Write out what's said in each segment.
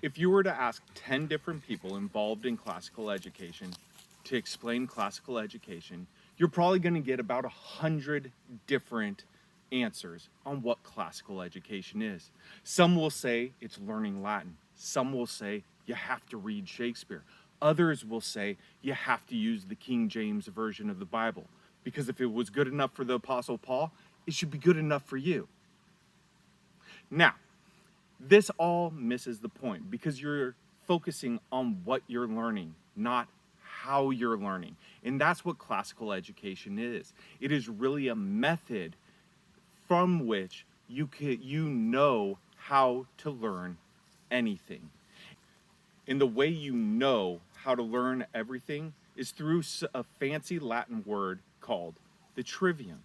If you were to ask 10 different people involved in classical education to explain classical education, you're probably going to get about 100 different answers on what classical education is. Some will say it's learning Latin. Some will say you have to read Shakespeare. Others will say you have to use the King James Version of the Bible, because if it was good enough for the Apostle Paul, it should be good enough for you. Now, this all misses the point because you're focusing on what you're learning, not how you're learning. And that's what classical education is. It is really a method from which you know how to learn anything. And the way you know how to learn everything is through a fancy Latin word called the trivium.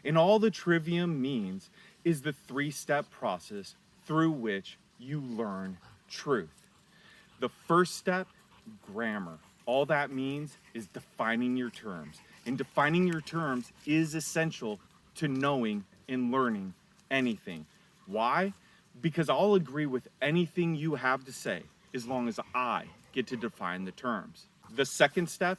And all the trivium means is the three-step process through which you learn truth. The first step, grammar. All that means is defining your terms. And defining your terms is essential to knowing and learning anything. Why? Because I'll agree with anything you have to say as long as I get to define the terms. The second step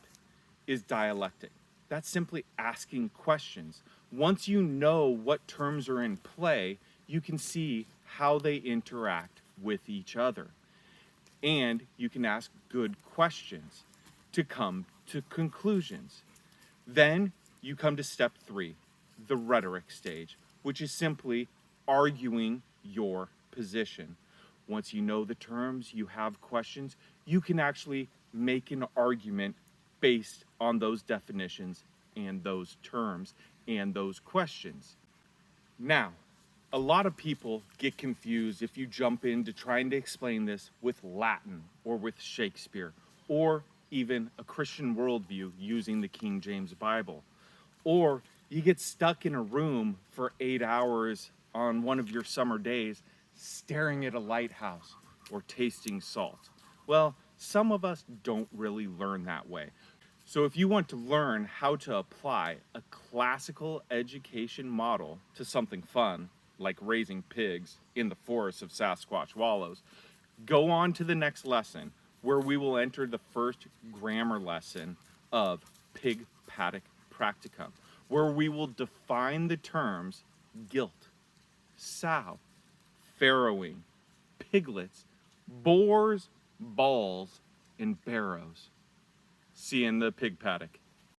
is dialectic. That's simply asking questions. Once you know what terms are in play, you can see how they interact with each other. And you can ask good questions to come to conclusions. Then you come to step 3, the rhetoric stage, which is simply arguing your position. Once you know the terms, you have questions, you can actually make an argument based on those definitions and those terms and those questions. Now, a lot of people get confused if you jump into trying to explain this with Latin or with Shakespeare or even a Christian worldview using the King James Bible. Or you get stuck in a room for 8 hours on one of your summer days staring at a lighthouse or tasting salt. Well, some of us don't really learn that way. So if you want to learn how to apply a classical education model to something fun, like raising pigs in the forests of Sasquatch wallows, go on to the next lesson where we will enter the first grammar lesson of Pig Paddock Practicum, where we will define the terms gilt, sow, farrowing, piglets, boars, balls, and barrows. See you in the pig paddock.